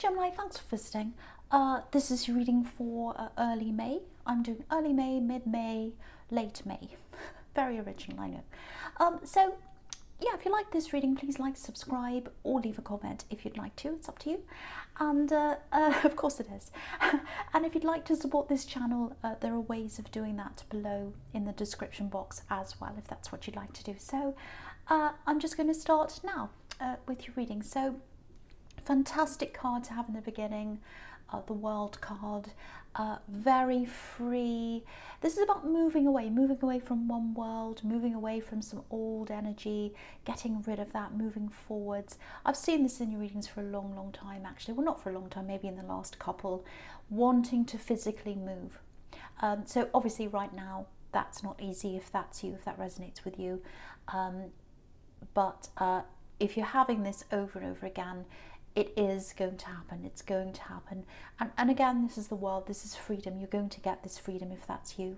Gemini, thanks for visiting. This is your reading for early May. I'm doing early May, mid-May, late May. Very original, I know. So, yeah, if you like this reading, please like, subscribe, or leave a comment if you'd like to. It's up to you. And of course it is. And if you'd like to support this channel, there are ways of doing that below in the description box as well, if that's what you'd like to do. So I'm just going to start now with your reading. So fantastic card to have in the beginning, the World card, very free. This is about moving away from one world, moving away from some old energy, getting rid of that, moving forwards. I've seen this in your readings for a long time, actually. Well, not for a long time, maybe in the last couple, wanting to physically move. So obviously right now, that's not easy if that's you, if that resonates with you. But if you're having this over and over again, it is going to happen. It's going to happen. And again, this is the world. This is freedom. You're going to get this freedom if that's you.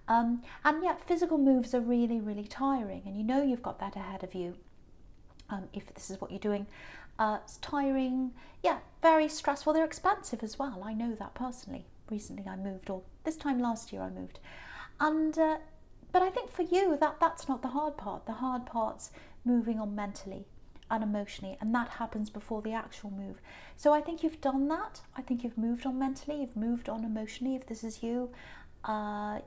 And yet physical moves are really tiring. And you know you've got that ahead of you if this is what you're doing. It's tiring. Yeah, very stressful. They're expensive as well. I know that personally. Recently I moved, or this time last year I moved. And but I think for you, that's not the hard part. The hard part's moving on mentally and emotionally, and that happens before the actual move. So I think you've done that. I think you've moved on mentally, you've moved on emotionally. If this is you,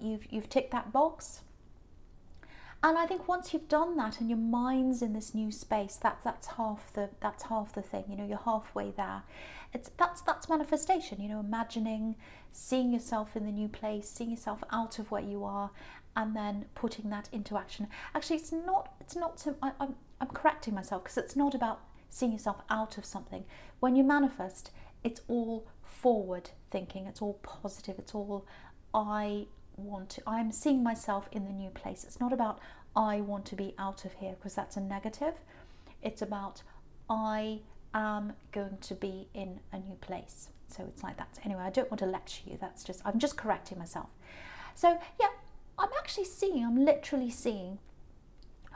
you've ticked that box. And I think once you've done that and your mind's in this new space, that's half the thing. You know, you're halfway there. That's manifestation. You know, imagining, seeing yourself in the new place, seeing yourself out of where you are, and then putting that into action. Actually, it's not so. I'm correcting myself, because it's not about seeing yourself out of something. When you manifest, it's all forward thinking. It's all positive. It's all I'm seeing myself in the new place. It's not about I want to be out of here, because that's a negative. It's about I am going to be in a new place. So it's like that. Anyway, I don't want to lecture you. I'm just correcting myself. So yeah, I'm literally seeing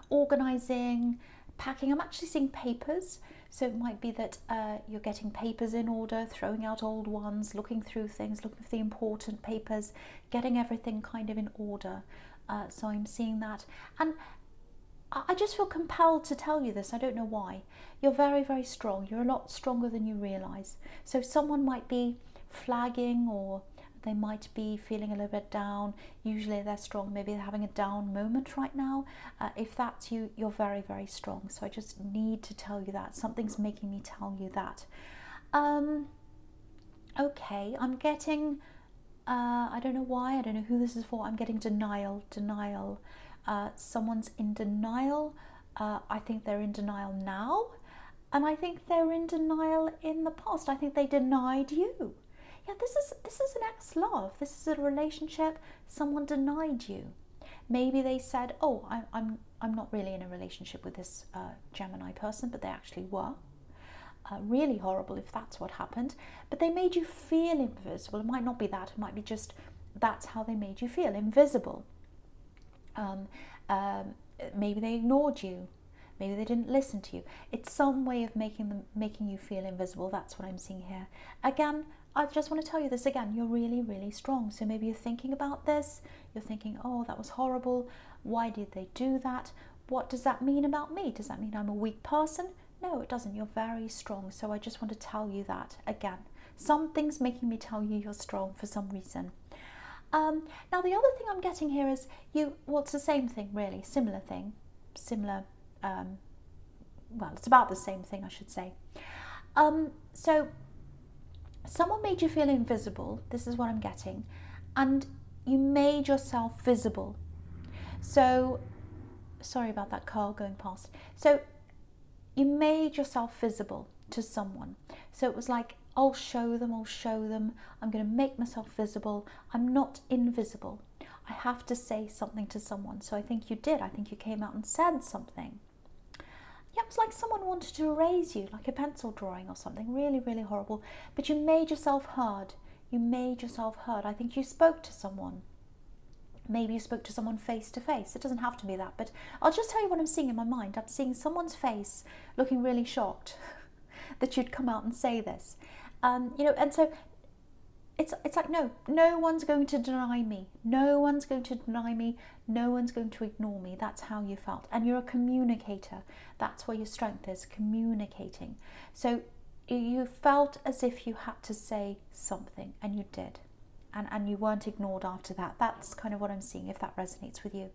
organizing, packing. I'm actually seeing papers. So it might be that you're getting papers in order, throwing out old ones, looking through things, looking for the important papers, getting everything kind of in order. So I'm seeing that. And I just feel compelled to tell you this. I don't know why. You're very strong. You're a lot stronger than you realize. So someone might be flagging, or they might be feeling a little bit down. Usually they're strong. Maybe they're having a down moment right now. If that's you, you're very strong. So I just need to tell you that. Something's making me tell you that. Okay, I'm getting, I don't know why, I don't know who this is for. I'm getting denial. Someone's in denial. I think they're in denial now. And I think they're in denial in the past. I think they denied you. Yeah, this is an ex-love. This is a relationship. Someone denied you. Maybe they said, "Oh, I'm not really in a relationship with this Gemini person," but they actually were. Really horrible if that's what happened. But they made you feel invisible. It might not be that. It might be just that's how they made you feel, invisible. Maybe they ignored you. Maybe they didn't listen to you. It's some way of making you feel invisible. That's what I'm seeing here. Again, I just want to tell you this again. You're really strong. So maybe you're thinking about this. You're thinking, oh, that was horrible. Why did they do that? What does that mean about me? Does that mean I'm a weak person? No, it doesn't. You're very strong. So I just want to tell you that again. Something's making me tell you you're strong for some reason. Now, the other thing I'm getting here is well, it's the same thing, really. Similar thing. Well, it's about the same thing, I should say. So someone made you feel invisible. This is what I'm getting. And you made yourself visible. So, sorry about that car going past. So you made yourself visible to someone. So it was like, I'll show them. I'm going to make myself visible. I'm not invisible. I have to say something to someone. So I think you did. I think you came out and said something. Yeah, it was like someone wanted to erase you, like a pencil drawing or something. Really horrible. But you made yourself heard. I think you spoke to someone. Maybe you spoke to someone face to face. It doesn't have to be that, but I'll just tell you what I'm seeing in my mind. I'm seeing someone's face looking really shocked that you'd come out and say this. You know, and so it's like, no one's going to deny me. No one's going to deny me. No one's going to ignore me. That's how you felt. And you're a communicator. That's where your strength is, communicating. So you felt as if you had to say something, and you did. And you weren't ignored after that. That's kind of what I'm seeing, if that resonates with you.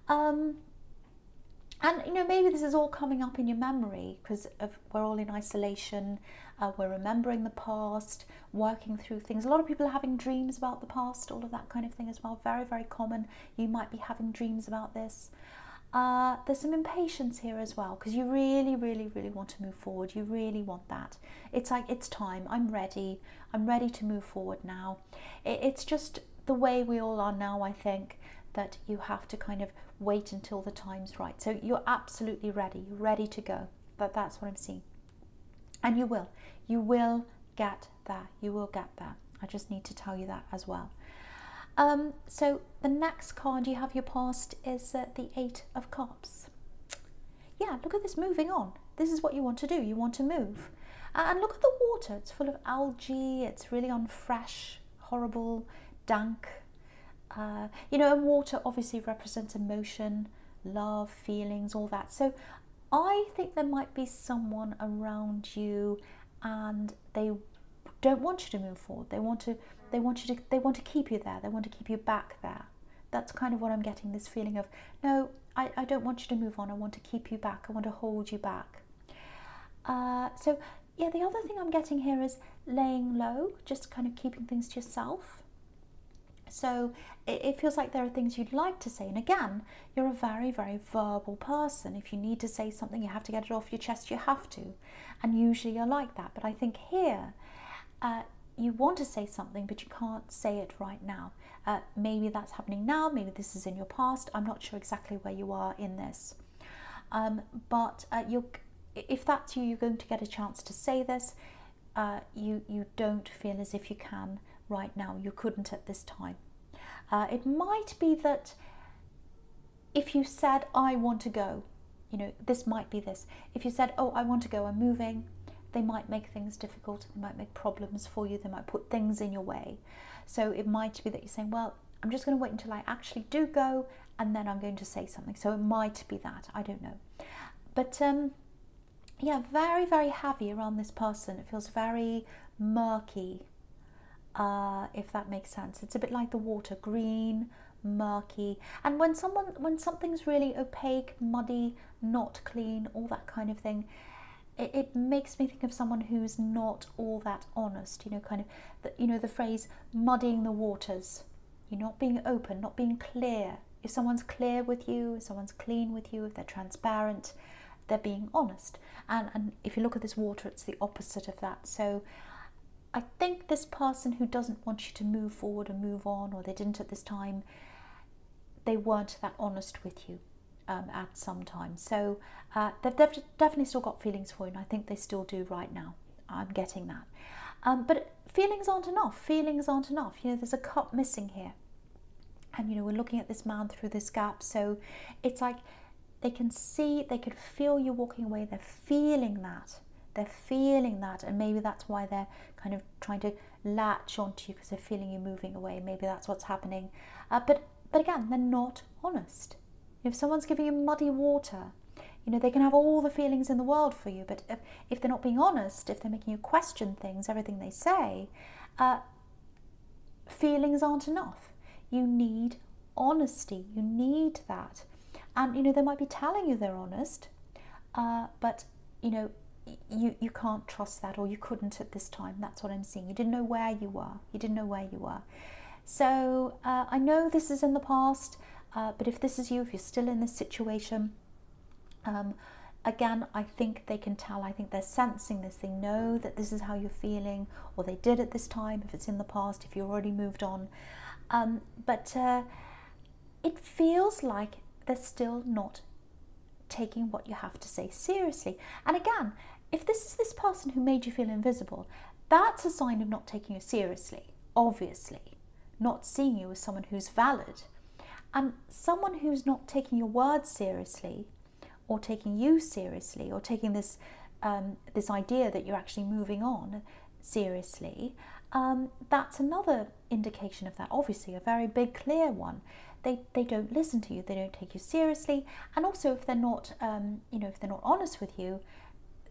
And, you know, maybe this is all coming up in your memory because we're all in isolation. We're remembering the past, working through things. A lot of people are having dreams about the past, all of that kind of thing as well. Very, very common. You might be having dreams about this. There's some impatience here as well because you really, really, really want to move forward. You really want that. It's like, it's time. I'm ready. I'm ready to move forward now. It's just the way we all are now, I think, that you have to kind of wait until the time's right. So you're absolutely ready. You're ready to go. That's what I'm seeing. And you will. You will get there. You will get there. I just need to tell you that as well. So the next card you have your past is the 8 of Cups. Yeah, look at this, moving on. This is what you want to do. You want to move. And look at the water. It's full of algae. It's really unfresh, horrible, dank. You know, and water obviously represents emotion, love, feelings, all that. So I think there might be someone around you and they don't want you to move forward. They want to keep you there. They want to keep you back there. That's kind of what I'm getting, this feeling of, no, I don't want you to move on. I want to keep you back. I want to hold you back. So yeah, the other thing I'm getting here is laying low, just kind of keeping things to yourself. So it feels like there are things you'd like to say. And again, you're a very, very verbal person. If you need to say something, you have to get it off your chest, you have to. And usually you're like that. But I think here, you want to say something, but you can't say it right now. Maybe that's happening now. Maybe this is in your past. I'm not sure exactly where you are in this. But if that's you, you're going to get a chance to say this. You don't feel as if you can right now. You couldn't at this time. It might be that if you said, I want to go, you know, this might be this. If you said, oh, I want to go, I'm moving, they might make things difficult. They might make problems for you. They might put things in your way. So it might be that you're saying, well, I'm just going to wait until I actually do go and then I'm going to say something. So it might be that. I don't know. But yeah, very, very heavy around this person. It feels very murky. If that makes sense. It's a bit like the water, green, murky. And when something's really opaque, muddy, not clean, all that kind of thing, it makes me think of someone who's not all that honest, you know, kind of, the phrase muddying the waters. You're not being open, not being clear. If someone's clear with you, if someone's clean with you, if they're transparent, they're being honest. And if you look at this water, it's the opposite of that. So I think this person who doesn't want you to move forward or move on, or they didn't at this time, they weren't that honest with you at some time. So they've definitely still got feelings for you, and I think they still do right now. I'm getting that. But feelings aren't enough. Feelings aren't enough. You know, there's a cup missing here. And, you know, we're looking at this man through this gap. So it's like they can see, they can feel you walking away. They're feeling that. They're feeling that, and maybe that's why they're kind of trying to latch onto you, because they're feeling you moving away. Maybe that's what's happening. But again, they're not honest. If someone's giving you muddy water, you know, they can have all the feelings in the world for you, but if they're not being honest, if they're making you question things, everything they say, feelings aren't enough. You need honesty. You need that. And, you know, they might be telling you they're honest, but, you know, you can't trust that, or you couldn't at this time. That's what I'm seeing. You didn't know where you were. You didn't know where you were. So I know this is in the past, but if this is you, if you're still in this situation, again, I think they can tell. I think they're sensing this. They know that this is how you're feeling, or they did at this time, if it's in the past, if you've already moved on. But it feels like they're still not taking what you have to say seriously. And again, if this is this person who made you feel invisible, that's a sign of not taking you seriously, obviously. Not seeing you as someone who's valid. And someone who's not taking your words seriously, or taking you seriously, or taking this this idea that you're actually moving on, seriously, that's another indication of that. Obviously, a very big, clear one. They don't listen to you. They don't take you seriously. And also, if they're not, if they're not honest with you,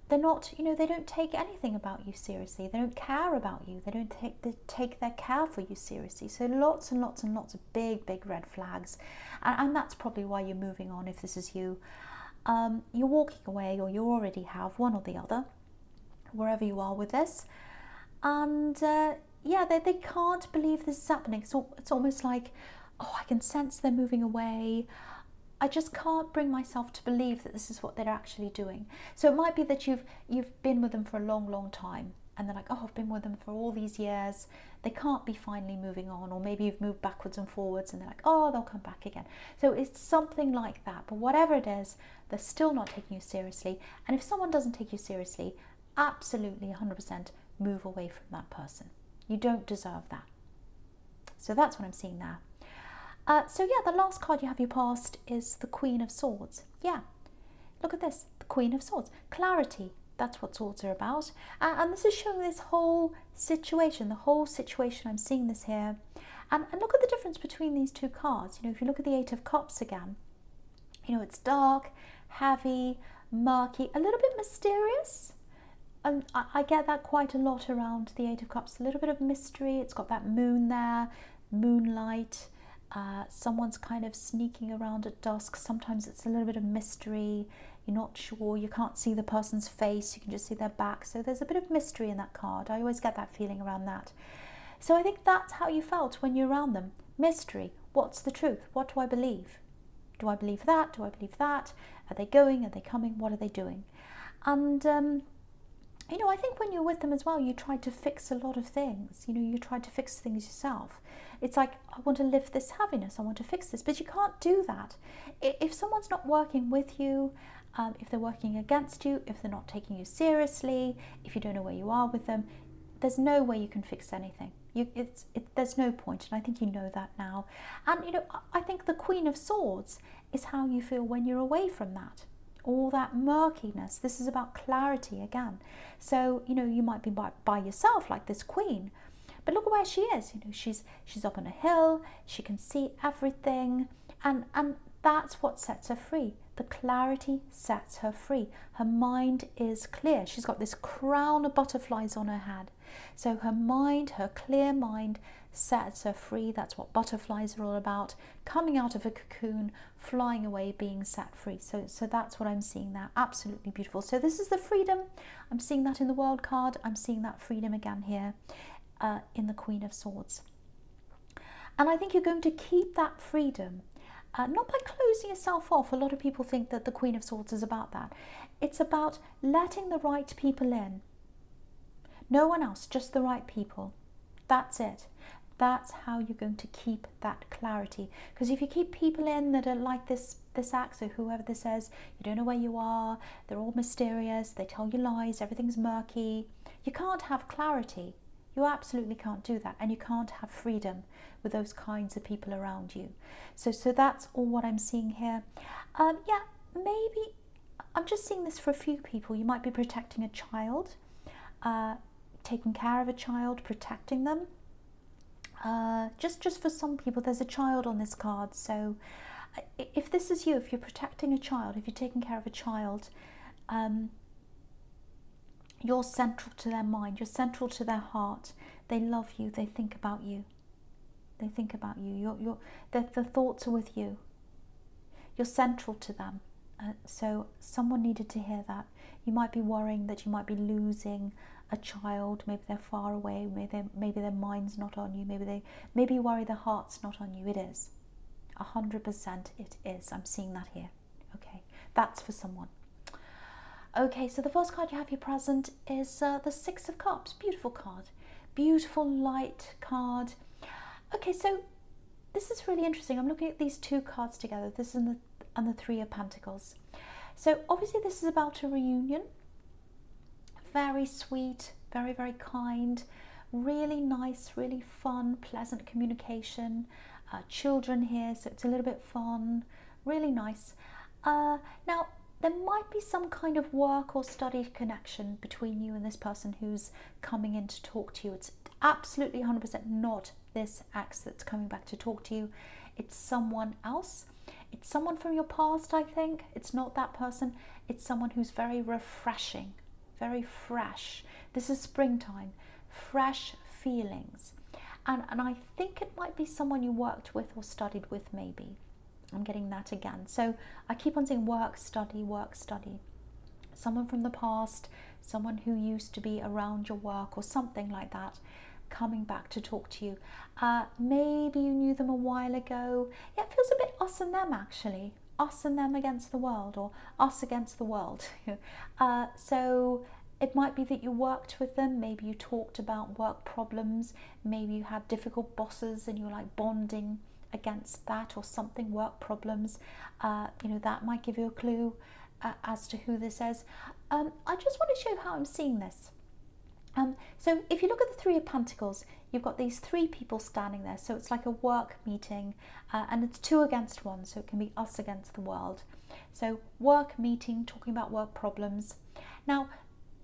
they're not, they don't take anything about you seriously. They don't care about you. They don't take their care for you seriously. So lots and lots and lots of big, big red flags. And that's probably why you're moving on if this is you. You're walking away, or you already have, one or the other, wherever you are with this. And they can't believe this is happening. So it's almost like, oh, I can sense they're moving away. I just can't bring myself to believe that this is what they're actually doing. So it might be that you've been with them for a long, long time, and they're like, oh, I've been with them for all these years. They can't be finally moving on. Or maybe you've moved backwards and forwards, and they're like, oh, they'll come back again. So it's something like that. But whatever it is, they're still not taking you seriously. And if someone doesn't take you seriously, absolutely 100% move away from that person. You don't deserve that. So that's what I'm seeing there. The last card you have your past is the Queen of Swords. Yeah, look at this, the Queen of Swords. Clarity, that's what swords are about. And this is showing this whole situation, the whole situation. I'm seeing this here. And look at the difference between these two cards. If you look at the Eight of Cups again, it's dark, heavy, murky, a little bit mysterious. And I get that quite a lot around the Eight of Cups, a little bit of mystery. It's got that moon there, moonlight. Someone's kind of sneaking around at dusk. Sometimes it's a little bit of mystery. You're not sure. You can't see the person's face. You can just see their back. So there's a bit of mystery in that card. I always get that feeling around that. So I think that's how you felt when you're around them. Mystery. What's the truth? What do I believe? Do I believe that? Do I believe that? Are they going? Are they coming? What are they doing? And I think when you're with them as well, you try to fix a lot of things. You try to fix things yourself. It's like, I want to lift this heaviness, I want to fix this, but you can't do that. If someone's not working with you, if they're working against you, if they're not taking you seriously, if you don't know where you are with them, there's no way you can fix anything. There's no point, and I think you know that now. And, I think the Queen of Swords is how you feel when you're away from that. All that murkiness. This is about clarity again. So, you might be by yourself like this queen, but look at where she is. She's up on a hill, she can see everything, and that's what sets her free. The clarity sets her free. Her mind is clear. She's got this crown of butterflies on her head. So her mind, her clear mind, sets her free. That's what butterflies are all about. Coming out of a cocoon, flying away, being set free. So that's what I'm seeing there. Absolutely beautiful. So this is the freedom. I'm seeing that in the World card. I'm seeing that freedom again here in the Queen of Swords. And I think you're going to keep that freedom. Not by closing yourself off. A lot of people think that the Queen of Swords is about that. It's about letting the right people in. No one else, just the right people. That's it. That's how you're going to keep that clarity. Because if you keep people in that are like this axe, or whoever this is, you don't know where you are, they're all mysterious, they tell you lies, everything's murky, you can't have clarity. You absolutely can't do that, and you can't have freedom with those kinds of people around you. So that's all what I'm seeing here. Maybe I'm just seeing this for a few people. You might be protecting a child, taking care of a child, protecting them. Just for some people, there's a child on this card. So if this is you, if you're protecting a child, if you're taking care of a child, you're central to their mind, you're central to their heart. They love you, they think about you. They think about you. The thoughts are with you. You're central to them. So someone needed to hear that. You might be worrying that you might be losing a child. Maybe they're far away. Maybe their mind's not on you. Maybe you worry their heart's not on you. It is. 100% it is. I'm seeing that here. Okay, that's for someone. Okay, so the first card you have here present is the Six of Cups. Beautiful card. Beautiful light card. Okay, so this is really interesting. I'm looking at these two cards together. This and the Three of Pentacles. So obviously this is about a reunion. Very sweet, very, very kind, really nice, really fun, pleasant communication. Children here, so it's a little bit fun, really nice. Now, there might be some kind of work or study connection between you and this person who's coming in to talk to you. It's absolutely 100% not this ex that's coming back to talk to you. It's someone else. It's someone from your past, I think. It's not that person. It's someone who's very refreshing, very fresh. This is springtime, fresh feelings. And I think it might be someone you worked with or studied with, maybe. I'm getting that again. So I keep on saying work, study, work, study. Someone from the past, someone who used to be around your work or something like that, coming back to talk to you. Maybe you knew them a while ago. Yeah, it feels a bit us and them, actually. Us and them against the world, or us against the world. So it might be that you worked with them. Maybe you talked about work problems. Maybe you had difficult bosses and you're like bonding against that or something, work problems. That might give you a clue as to who this is. I just want to show you how I'm seeing this. So if you look at the Three of Pentacles, you've got these three people standing there. So it's like a work meeting, and it's 2 against 1. So it can be us against the world. So work meeting, talking about work problems. Now,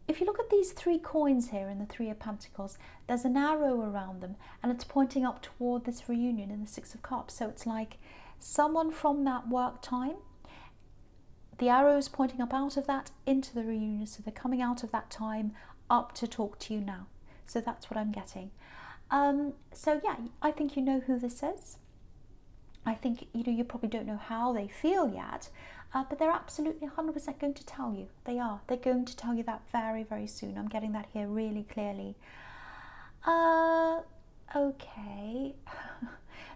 if you look at these 3 coins here in the Three of Pentacles, there's an arrow around them and it's pointing up toward this reunion in the Six of Cups. So it's like someone from that work time, the arrow is pointing up out of that into the reunion. So they're coming out of that time up to talk to you now. So that's what I'm getting. So yeah, I think you know who this is. I think you probably don't know how they feel yet, but they're absolutely 100% going to tell you. They're going to tell you that very, very soon. I'm getting that here really clearly. Okay.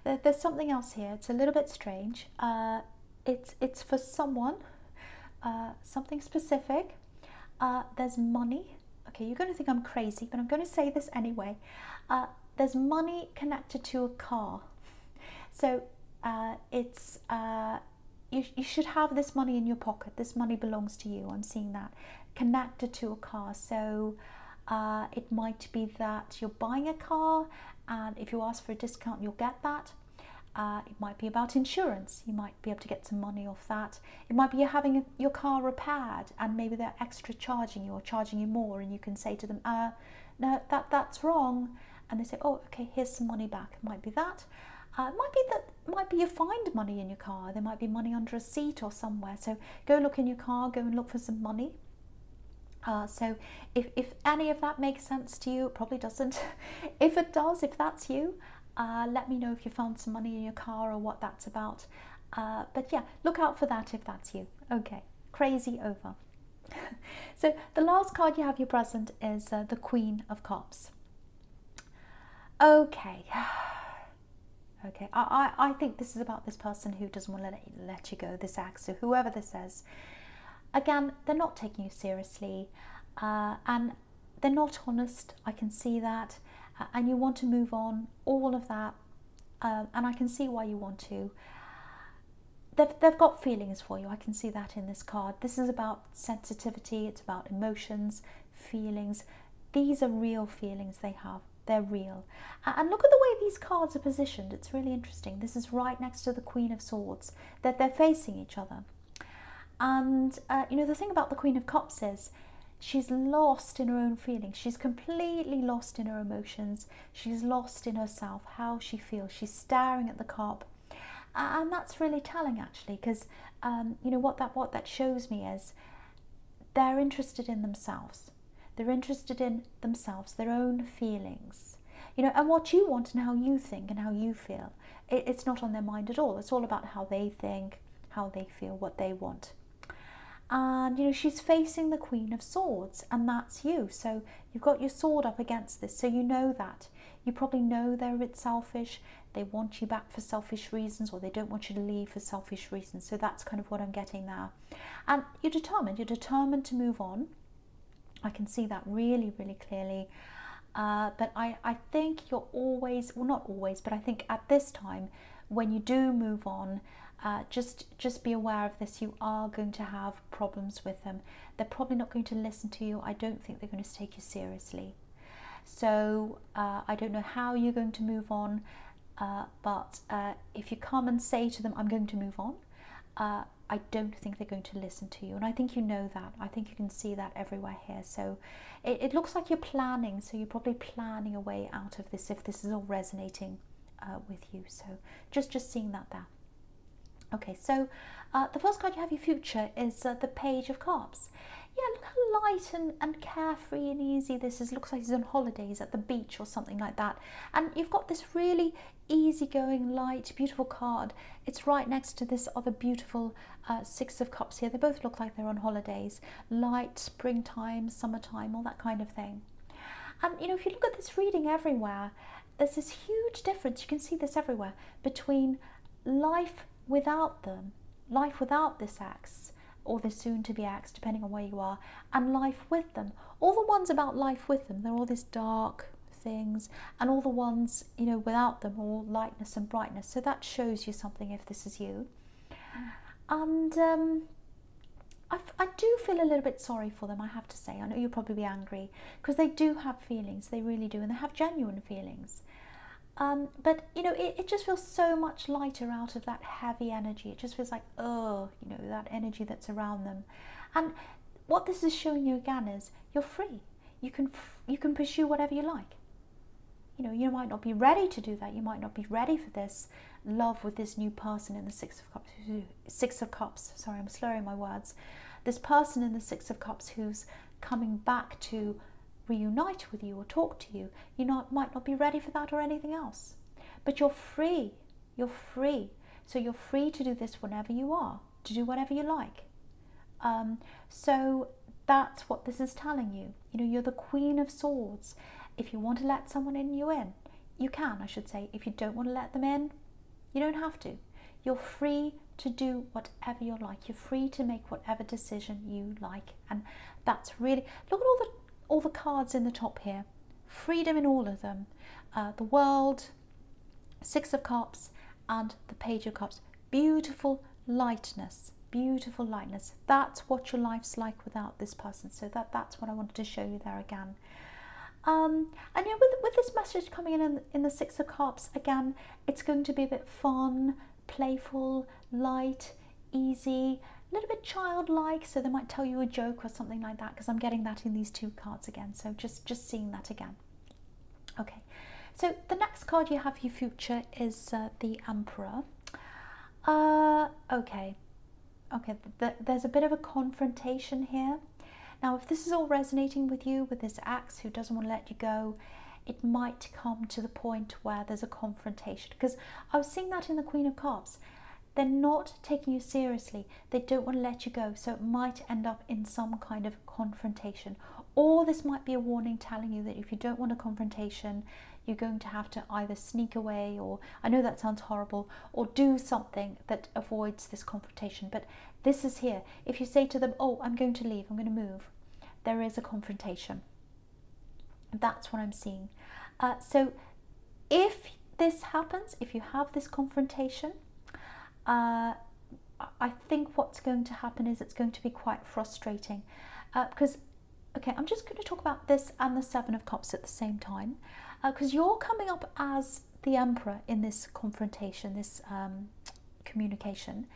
There's something else here. It's a little bit strange. It's for someone, something specific. There's money. Okay, you're going to think I'm crazy, but I'm going to say this anyway. There's money connected to a car. So you should have this money in your pocket. This money belongs to you. I'm seeing that connected to a car. So it might be that you're buying a car, and if you ask for a discount, you'll get that. It might be about insurance. You might be able to get some money off that. It might be you're having your car repaired, and maybe they're extra charging you or charging you more, and you can say to them, no, that's wrong. And they say, oh, okay, here's some money back. It might be that. Might be you find money in your car. There might be money under a seat or somewhere. So go look in your car, go and look for some money. So if any of that makes sense to you, it probably doesn't. If it does, if that's you, let me know if you found some money in your car or what that's about. But yeah, look out for that if that's you. Okay, crazy over. So the last card you have your present is the Queen of Cups. Okay. Okay, I think this is about this person who doesn't want to let you go, this ex, so whoever this is. Again, they're not taking you seriously, and they're not honest. I can see that, and you want to move on, all of that, and I can see why you want to. They've got feelings for you. I can see that in this card. This is about sensitivity. It's about emotions, feelings. These are real feelings they have. They're real. And look at the way these cards are positioned. It's really interesting. This is right next to the Queen of Swords. They're facing each other. And, the thing about the Queen of Cups is she's lost in her own feelings. She's completely lost in her emotions. She's lost in herself, how she feels. She's staring at the cup. And that's really telling, actually, because, what that shows me is they're interested in themselves. They're interested in themselves, their own feelings, and what you want and how you think and how you feel. It's not on their mind at all. It's all about how they think, how they feel, what they want. And, she's facing the Queen of Swords, and that's you. So you've got your sword up against this. So you know that. You probably know they're a bit selfish. They want you back for selfish reasons, or they don't want you to leave for selfish reasons. So that's kind of what I'm getting there. And you're determined to move on. I can see that really, really clearly. But I think you're always, well, not always, but I think at this time, when you do move on, just be aware of this. You are going to have problems with them. They're probably not going to listen to you. I don't think they're going to take you seriously. So I don't know how you're going to move on, but if you come and say to them, I'm going to move on, I don't think they're going to listen to you. And I think you know that. I think you can see that everywhere here. So it looks like you're planning. So you're probably planning a way out of this if this is all resonating with you. So just seeing that there. Okay, so the first card you have, your future, is the Page of Cups. Yeah, look how light and carefree and easy this is. Looks like he's on holidays at the beach or something like that. And you've got this really easygoing, light, beautiful card. It's right next to this other beautiful Six of Cups here. They both look like they're on holidays. Light, springtime, summertime, all that kind of thing. And, you know, if you look at this reading everywhere, there's this huge difference. You can see this everywhere between life without them, life without this axe, or this soon-to-be axe, depending on where you are, and life with them. All the ones about life with them, they're all this dark things, and all the ones, you know, without them, all lightness and brightness. So that shows you something if this is you. And I do feel a little bit sorry for them, I have to say. I know you'll probably be angry, because they do have feelings, they really do, and they have genuine feelings. But, you know, it just feels so much lighter out of that heavy energy. It just feels like, oh, you know, that energy that's around them. And what this is showing you again is you're free. You can pursue whatever you like. You know, you might not be ready to do that. You might not be ready for this love with this new person in the Six of Cups. Sorry, I'm slurring my words. This person in the Six of Cups who's coming back to reunite with you or talk to you. You might not be ready for that or anything else, but you're free. You're free. So you're free to do this whenever you are, to do whatever you like. So that's what this is telling you. You know, you're the Queen of Swords. If you want to let someone in, you can, I should say. If you don't want to let them in, you don't have to. You're free to do whatever you like. You're free to make whatever decision you like. And that's really, look at all the cards in the top here. Freedom in all of them. The World, Six of Cups, and the Page of Cups. Beautiful lightness. Beautiful lightness. That's what your life's like without this person. So that's what I wanted to show you there again. And you know, with this message coming in the Six of Cups, again, it's going to be a bit fun, playful, light, easy, a little bit childlike, so they might tell you a joke or something like that, because I'm getting that in these two cards again. So just seeing that again. Okay, so the next card you have, your future, is the Emperor. Okay, there's a bit of a confrontation here. Now, if this is all resonating with you, with this axe who doesn't want to let you go, it might come to the point where there's a confrontation, because I was seeing that in the Queen of Cups. They're not taking you seriously. They don't want to let you go. So it might end up in some kind of confrontation. Or this might be a warning telling you that if you don't want a confrontation, you're going to have to either sneak away, or, I know that sounds horrible, or do something that avoids this confrontation. But this is here. If you say to them, oh, I'm going to leave, I'm going to move, there is a confrontation. That's what I'm seeing. So if this happens, if you have this confrontation, I think what's going to happen is it's going to be quite frustrating, because, okay, I'm just going to talk about this and the Seven of Cups at the same time, because you're coming up as the Emperor in this confrontation, this communication.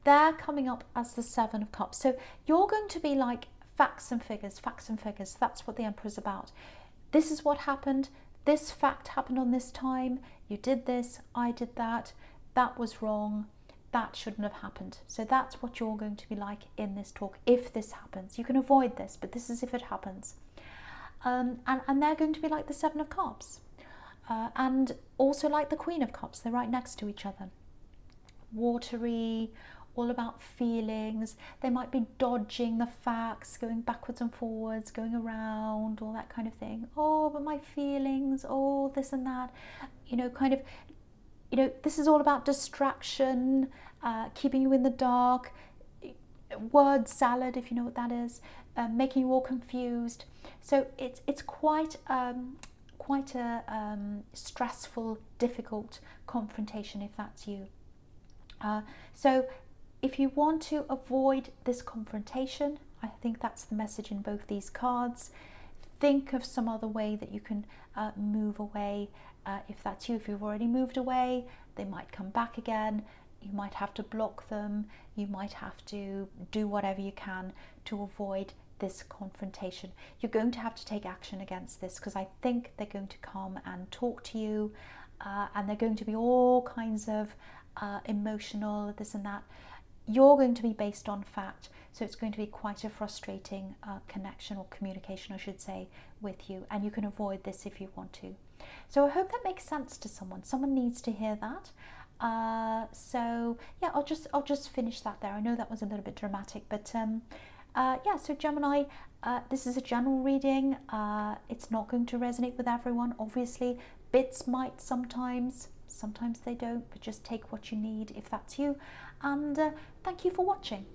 They're coming up as the Seven of Cups. So you're going to be like facts and figures, facts and figures. That's what the Emperor's about. This is what happened. This fact happened on this time. You did this, I did that. That was wrong. That shouldn't have happened. So that's what you're going to be like in this talk if this happens. You can avoid this, but this is if it happens. And they're going to be like the Seven of Cups. And also like the Queen of Cups. They're right next to each other. Watery, all about feelings. They might be dodging the facts, going backwards and forwards, going around, all that kind of thing. Oh, but my feelings, oh, this and that. You know, kind of, you know, this is all about distraction, keeping you in the dark, word salad, if you know what that is, making you all confused. So it's quite a stressful, difficult confrontation if that's you. So if you want to avoid this confrontation, I think that's the message in both these cards. Think of some other way that you can move away. If that's you, if you've already moved away, they might come back again. You might have to block them. You might have to do whatever you can to avoid this confrontation. You're going to have to take action against this, because I think they're going to come and talk to you, and they're going to be all kinds of emotional, this and that. You're going to be based on fact, so it's going to be quite a frustrating connection, or communication I should say, with you, and you can avoid this if you want to. So I hope that makes sense to someone. Someone needs to hear that. So yeah, I'll just finish that there. I know that was a little bit dramatic, but yeah, so Gemini, this is a general reading. It's not going to resonate with everyone, obviously. Bits might sometimes they don't, but just take what you need if that's you. And thank you for watching.